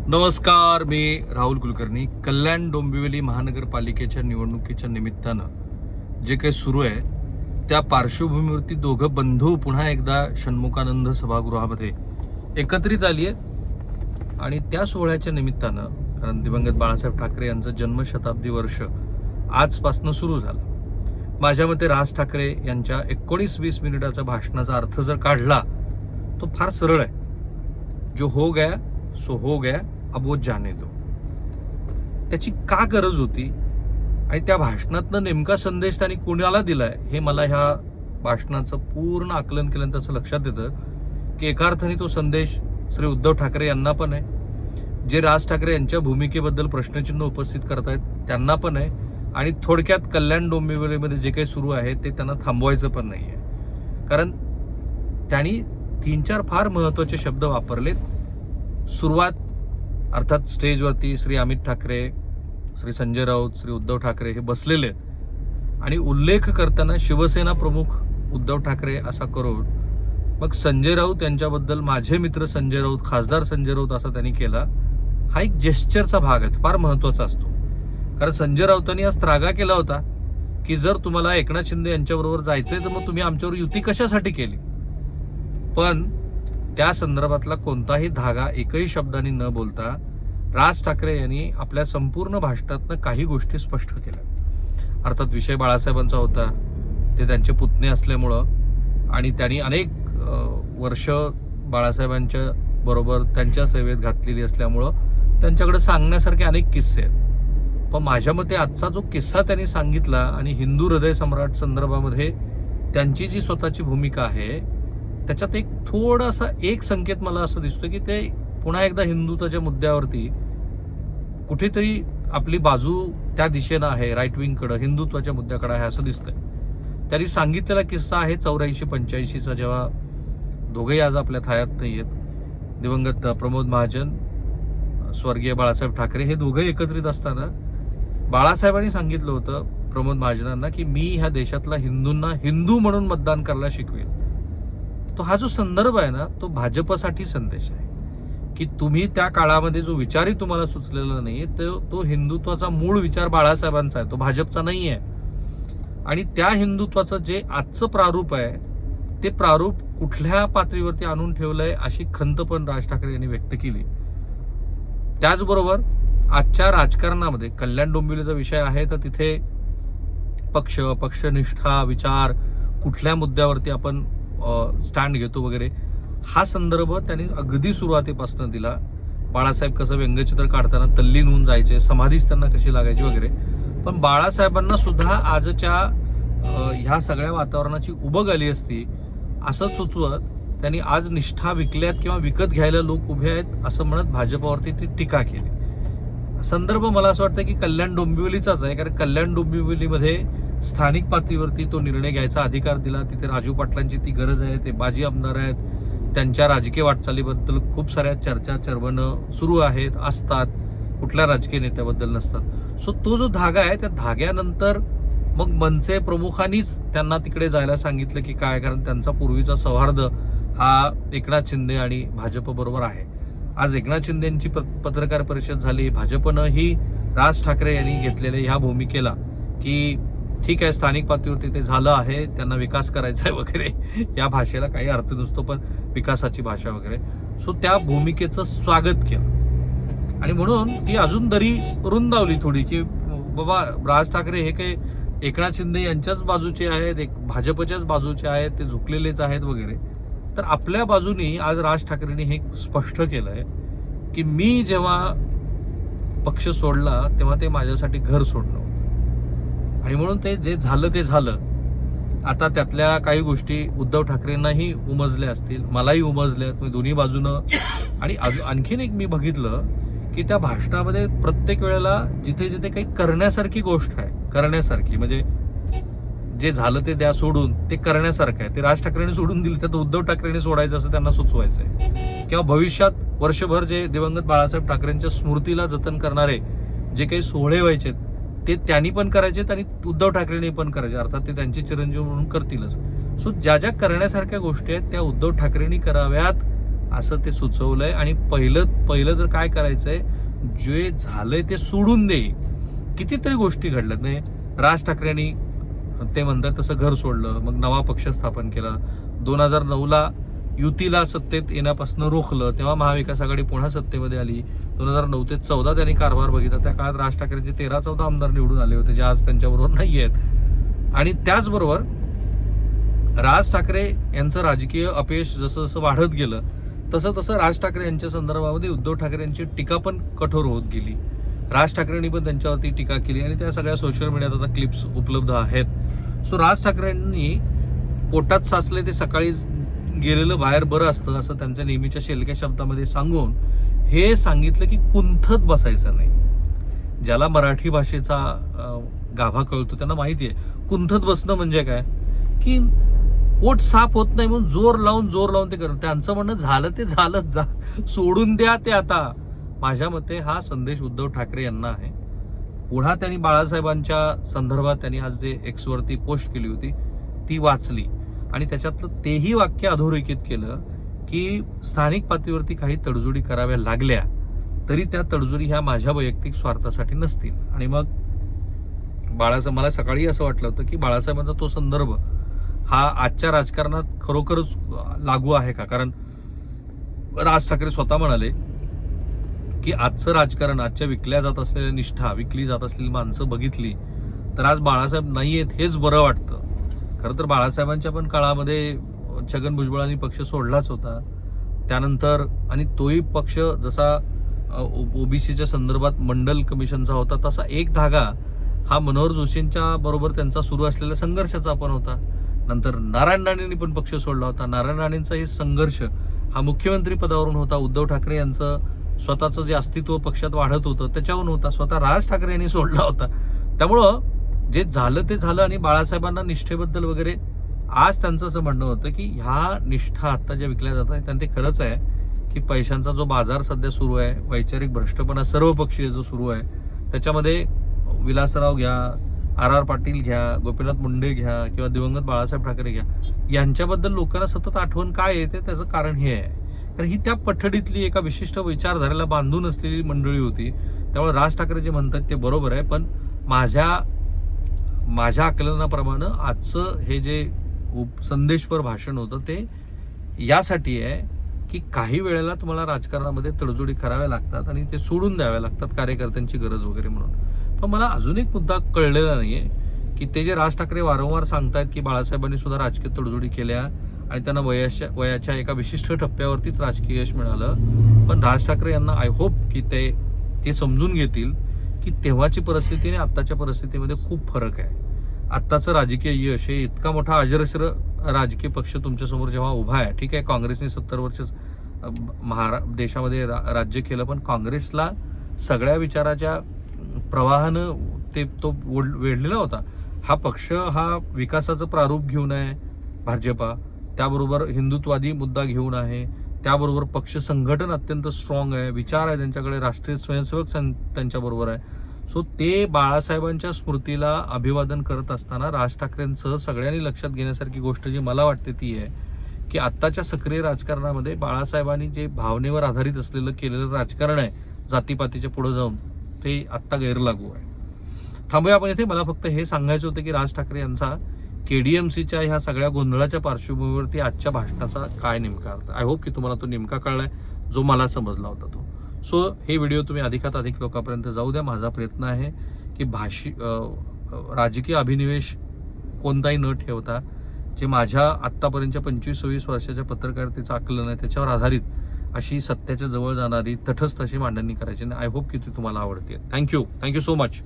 नमस्कार, मी राहुल कुलकर्णी. कल्याण डोंबिवली महानगरपालिकेच्या निवडणुकीच्या निमित्तानं जे काही सुरू आहे त्या पार्श्वभूमीवरती दोघं बंधू पुन्हा एकदा षण्मुखानंद सभागृहामध्ये एकत्रित आली आहेत. आणि त्या सोहळ्याच्या निमित्तानं, कारण दिवंगत बाळासाहेब ठाकरे यांचं जन्मशताब्दी वर्ष आजपासून सुरू झालं. माझ्या मते राज ठाकरे यांच्या 19-20 मिनिटाचा भाषणाचा अर्थ जर काढला तो फार सरळ आहे. जो हो गया सो हो गया, अब वो जाने दो. त्याची का गरज होती आणि त्या भाषणातनं नेमका संदेश त्यांनी कुणाला दिलाय हे मला ह्या भाषणाचं पूर्ण आकलन केल्यानंतर असं लक्षात येतं की एका अर्थाने तो संदेश श्री उद्धव ठाकरे यांना पण आहे, जे राज ठाकरे यांच्या भूमिकेबद्दल प्रश्नचिन्ह उपस्थित करतायत त्यांना पण आहे, आणि थोडक्यात कल्याण डोंबिवलीमध्ये जे काही सुरू आहे ते त्यांना थांबवायचं पण नाही आहे. कारण त्यांनी 3-4 फार महत्त्वाचे शब्द वापरलेत. सुरुवात अर्थात स्टेजवरती श्री अमित ठाकरे, श्री संजय राऊत, श्री उद्धव ठाकरे हे बसलेले आहेत आणि उल्लेख करताना शिवसेना प्रमुख उद्धव ठाकरे असा करून मग संजय राऊत यांच्याबद्दल माझे मित्र संजय राऊत, खासदार संजय राऊत असा त्यांनी केला. हा एक जेस्चरचा भाग आहे, फार महत्त्वाचा असतो. कारण संजय राऊतांनी आज त्रागा केला होता की जर तुम्हाला एकनाथ शिंदे यांच्याबरोबर जायचंय तर मग तुम्ही आमच्यावर युती कशासाठी केली. पण त्या संदर्भातला कोणताही धागा एकही शब्दांनी न बोलता राज ठाकरे यांनी आपल्या संपूर्ण भाषणातनं काही गोष्टी स्पष्ट केल्या. अर्थात विषय बाळासाहेबांचा होता, ते त्यांचे पुतणे असल्यामुळं आणि त्यांनी अनेक वर्ष बाळासाहेबांच्या बरोबर त्यांच्या सेवेत घातलेली असल्यामुळं त्यांच्याकडे सांगण्यासारखे अनेक किस्से आहेत. पण माझ्या मते आजचा जो किस्सा त्यांनी सांगितला आणि हिंदू हृदय सम्राट संदर्भामध्ये त्यांची जी स्वतःची भूमिका आहे त्याच्यात एक थोडासा एक संकेत मला असं दिसतोय की ते पुन्हा एकदा हिंदुत्वाच्या मुद्द्यावरती कुठेतरी आपली बाजू त्या दिशेनं आहे, राईट विंगकडं, हिंदुत्वाच्या मुद्द्याकडे आहे असं दिसतंय. त्यांनी सांगितलेला किस्सा आहे 84-85चा, जेव्हा दोघेही आज आपल्या थायात नाही आहेत. दिवंगत प्रमोद महाजन, स्वर्गीय बाळासाहेब ठाकरे हे दोघंही एकत्रित असताना बाळासाहेबांनी सांगितलं होतं प्रमोद महाजनांना की मी ह्या देशातला हिंदूंना हिंदू म्हणून मतदान करायला शिकवेल. तो हा जो संदर्भ आहे ना तो भाजपसाठी संदेश आहे की तुम्ही त्या काळामध्ये जो विचारही तुम्हाला सुचलेला नाही तो हिंदुत्वाचा मूळ विचार बाळासाहेबांचा आहे, तो भाजपचा नाही आहे. आणि त्या हिंदुत्वाचं जे आजचं प्रारूप आहे ते प्रारूप कुठल्या पातळीवरती आणून ठेवलंय अशी खंत पण राज ठाकरे यांनी व्यक्त केली. त्याचबरोबर आजच्या राजकारणामध्ये कल्याण डोंबिवलीचा विषय आहे तर तिथे पक्षनिष्ठा, विचार, कुठल्या मुद्द्यावरती आपण स्टँड घेतो वगैरे हा संदर्भ त्यांनी अगदी सुरुवातीपासून दिला. बाळासाहेब कसं व्यंगचित्र काढताना तल्लीन होऊन जायचे, समाधीच त्यांना कशी लागायची वगैरे. पण बाळासाहेबांना सुद्धा आजच्या ह्या सगळ्या वातावरणाची उबग आली असती असं सुचवत त्यांनी आज निष्ठा विकल्यात किंवा विकत घ्यायला लोक उभे आहेत असं म्हणत भाजपावरती ती टीका केली. संदर्भ मला असं वाटतं की कल्याण डोंबिवलीचाच आहे, कारण कल्याण डोंबिवलीमध्ये स्थानिक पातळीवरती तो निर्णय घ्यायचा अधिकार दिला. तिथे राजू पाटलांची ती गरज आहे, ते माजी आमदार आहेत, त्यांच्या राजकीय वाटचालीबद्दल खूप साऱ्या चर्चा चर्वणं सुरू आहेत, असतात, कुठल्या राजकीय नेत्याबद्दल नसतात. सो तो जो धागा आहे त्या धाग्यानंतर मग मनसे प्रमुखांनीच त्यांना तिकडे जायला सांगितलं की काय, कारण त्यांचा पूर्वीचा सौहार्द हा एकनाथ शिंदे आणि भाजप बरोबर आहे. आज एकनाथ शिंदेंची पत्रकार परिषद झाली, भाजपनंही राज ठाकरे यांनी घेतलेल्या ह्या भूमिकेला की ठीक आहे स्थानिक पातळीवरती ते झालं आहे, त्यांना विकास करायचा आहे वगैरे, या भाषेला काही अर्थ नसतो पण विकासाची भाषा वगैरे. सो त्या भूमिकेचं स्वागत केलं आणि म्हणून ती अजून दरी रुंदावली थोडी की बाबा राज ठाकरे हे काही एकनाथ शिंदे यांच्याच बाजूचे आहेत, भाजपच्याच बाजूचे आहेत, ते झुकलेलेच आहेत वगैरे. तर आपल्या बाजूनी आज राज ठाकरेंनी हे स्पष्ट केलंय की मी जेव्हा पक्ष सोडला तेव्हा ते माझ्यासाठी घर सोडणं होतं आणि म्हणून ते जे झालं ते झालं. आता त्यातल्या काही गोष्टी उद्धव ठाकरेंनाही उमजल्या असतील, मलाही उमजल्यात, मी दोन्ही बाजूनं. आणि आणखीन एक मी बघितलं की त्या भाषणामध्ये प्रत्येक वेळेला जिथे जिथे काही करण्यासारखी गोष्ट आहे, करण्यासारखी म्हणजे जे झालं ते द्या सोडून, ते करण्यासारखं आहे, ते राज ठाकरेंनी सोडून दिलं, त्यात उद्धव ठाकरेंनी सोडायचं असं त्यांना सुचवायचं आहे. किंवा भविष्यात वर्षभर जे दिवंगत बाळासाहेब ठाकरेंच्या स्मृतीला जतन करणारे जे काही सोहळे व्हायचे ते त्यांनी पण करायचेत आणि उद्धव ठाकरेंनी पण करायचे, अर्थात ते त्यांचे चिरंजीव म्हणून करतीलच. सो ज्या ज्या करण्यासारख्या गोष्टी आहेत त्या उद्धव ठाकरेंनी कराव्यात असं ते सुचवलंय. आणि पहिलं तर काय करायचंय, जे झालंय ते सोडून दे. कितीतरी गोष्टी घडल्यात. म्हणजे राज ठाकरेंनी ते म्हणतात तसं घर सोडलं, मग नवा पक्ष स्थापन केला. 2009ला युतीला सत्तेत येण्यापासून रोखलं, तेव्हा महाविकास आघाडी पुन्हा सत्तेमध्ये आली. 2009 ते 14 त्यांनी कारभार बघितला. त्या काळात राज ठाकरेंचे 13-14 आमदार निवडून आले होते, जे आज त्यांच्याबरोबर नाही आहेत. आणि त्याचबरोबर राज ठाकरे यांचं राजकीय अपयश जसं जसं वाढत गेलं, तसं राज ठाकरे यांच्या संदर्भामध्ये उद्धव ठाकरे यांची टीका पण कठोर होत गेली. राज ठाकरेंनी पण त्यांच्यावरती टीका केली आणि त्या सगळ्या सोशल मीडियात आता क्लिप्स उपलब्ध आहेत. सो राज ठाकरेंनी पोटात साचले ते सकाळी गेलेलं बाहेर बरं असतं, असं त्यांच्या नेहमीच्या शेलक्या शब्दामध्ये सांगून हे सांगितलं की कुंथत बसायचं नाही. ज्याला मराठी भाषेचा गाभा कळतो त्यांना माहिती आहे कुंथत बसणं म्हणजे काय, की पोट साफ होत नाही म्हणून जोर लावून ते करणं. त्यांचं म्हणणं झालं ते झालंच, जा सोडून द्या ते. आता माझ्या मते हा संदेश उद्धव ठाकरे यांना आहे. पुन्हा त्यांनी बाळासाहेबांच्या संदर्भात त्यांनी आज जे एक्सवरती पोस्ट केली होती ती वाचली आणि त्याच्यातलं तेही वाक्य अधोरेखित केलं की स्थानिक पातळीवरती काही तडजोडी कराव्या लागल्या तरी त्या तडजोडी ह्या माझ्या वैयक्तिक स्वार्थासाठी नसतील. आणि मग बाळासाहेब, मला सकाळी असं वाटलं होतं की बाळासाहेबांचा तो संदर्भ हा आजच्या राजकारणात खरोखरच लागू आहे का, कारण राज ठाकरे स्वतः म्हणाले की आजचं राजकारण, आजच्या विकल्या जात असलेल्या निष्ठा, विकली जात असलेली माणसं बघितली तर आज बाळासाहेब नाही आहेत हेच बरं वाटतं. खरं तर बाळासाहेबांच्या पण काळामध्ये छगन भुजबळांनी पक्ष सोडलाच होता. त्यानंतर आणि तोही पक्ष जसा ओबीसीच्या संदर्भात मंडल कमिशनचा होता तसा एक धागा हा मनोहर जोशींच्या बरोबर त्यांचा सुरू असलेल्या संघर्षाचा पण होता. नंतर नारायण राणेंनी पण पक्ष सोडला होता. नारायण राणेंचा हे संघर्ष हा मुख्यमंत्री पदावरून होता. उद्धव ठाकरे यांचं स्वतःचं जे अस्तित्व पक्षात वाढत होतं त्याच्यावरून होता. स्वतः राज ठाकरे यांनी सोडला होता. त्यामुळं जे झालं ते झालं. आणि बाळासाहेबांना निष्ठेबद्दल वगैरे आज त्यांचं असं म्हणणं होतं की ह्या निष्ठा आत्ता ज्या विकल्या जात आहेत त्यांना ते खरंच आहे की पैशांचा जो बाजार सध्या सुरू आहे, वैचारिक भ्रष्टपणा सर्वपक्षीय जो सुरू आहे, त्याच्यामध्ये विलासराव घ्या, RR पाटील घ्या, गोपीनाथ मुंडे घ्या किंवा दिवंगत बाळासाहेब ठाकरे घ्या, यांच्याबद्दल लोकांना सतत आठवण काय येते त्याचं कारण हे आहे. तर ही त्या पठडीतली एका विशिष्ट विचारधारेला बांधून असलेली मंडळी होती. त्यामुळे राज ठाकरे जे म्हणतात ते बरोबर आहे. पण माझ्या आकलनाप्रमाणे आजचं हे जे संदेशपर भाषण होतं ते यासाठी आहे की काही वेळेला तुम्हाला राजकारणामध्ये तडजोडी कराव्या लागतात आणि ते सोडून द्याव्या लागतात कार्यकर्त्यांची गरज वगैरे म्हणून. पण मला अजून एक मुद्दा कळलेला नाहीये की ते जे राज ठाकरे वारंवार सांगतायत की बाळासाहेबांनी सुद्धा राजकीय तडजोडी केल्या आणि त्यांना वयाच्या एका विशिष्ट टप्प्यावरतीच राजकीय यश मिळालं. पण राज ठाकरे यांना आय होप की ते समजून घेतील की तेव्हाची परिस्थिती आणि आत्ताच्या परिस्थितीमध्ये खूप फरक आहे. आत्ताचं राजकीय यश हे इतका मोठा अजरश्र राजकीय पक्ष तुमच्यासमोर जेव्हा उभा आहे, ठीक आहे काँग्रेसने 70 वर्ष देशामध्ये राज्य केलं, पण काँग्रेसला सगळ्या विचाराच्या प्रवाहानं तो वेढलेला होता. हा पक्ष हा विकासाचं प्रारूप घेऊन आहे भाजपा, त्याबरोबर हिंदुत्वादी मुद्दा घेऊन आहे, त्याबरोबर पक्ष संघटन अत्यंत स्ट्रॉंग आहे, विचार आहे त्यांच्याकडे, राष्ट्रीय स्वयंसेवक त्यांच्याबरोबर आहे. सो ते बाळासाहेबांच्या स्मृतीला अभिवादन करत असताना राज ठाकरेंचं सगळ्यांनी लक्षात घेण्यासारखी गोष्ट जी मला वाटते ती आहे की आत्ताच्या सक्रिय राजकारणामध्ये बाळासाहेबांनी जे भावनेवर आधारित असलेलं केलेलं राजकारण आहे जातीपातीच्या पुढे जाऊन, ते आत्ता गैरलागू आहे. थांबूया आपण इथे. मला फक्त हे सांगायचं होतं की राज ठाकरे यांचा KDMCच्या ह्या सगळ्या गोंधळाच्या पार्श्वभूमीवरती आजच्या भाषणाचा काय नेमका अर्थ. आय होप की तुम्हाला तो नेमका कळलाय जो मला समजला होता तो. सो हे व्हिडिओ तुम्ही अधिकात अधिक लोकांपर्यंत जाऊ द्या. माझा प्रयत्न आहे की राजकीय अभिनिवेश कोणताही न ठेवता जे माझ्या आत्तापर्यंतच्या 25-26 वर्षाच्या पत्रकारितेचं आकलन आहे त्याच्यावर आधारित अशी सत्याच्या जवळ जाणारी तटस्थ अशी मांडणी करायची. आय होप की ती तुम्हाला आवडते. Thank you so much.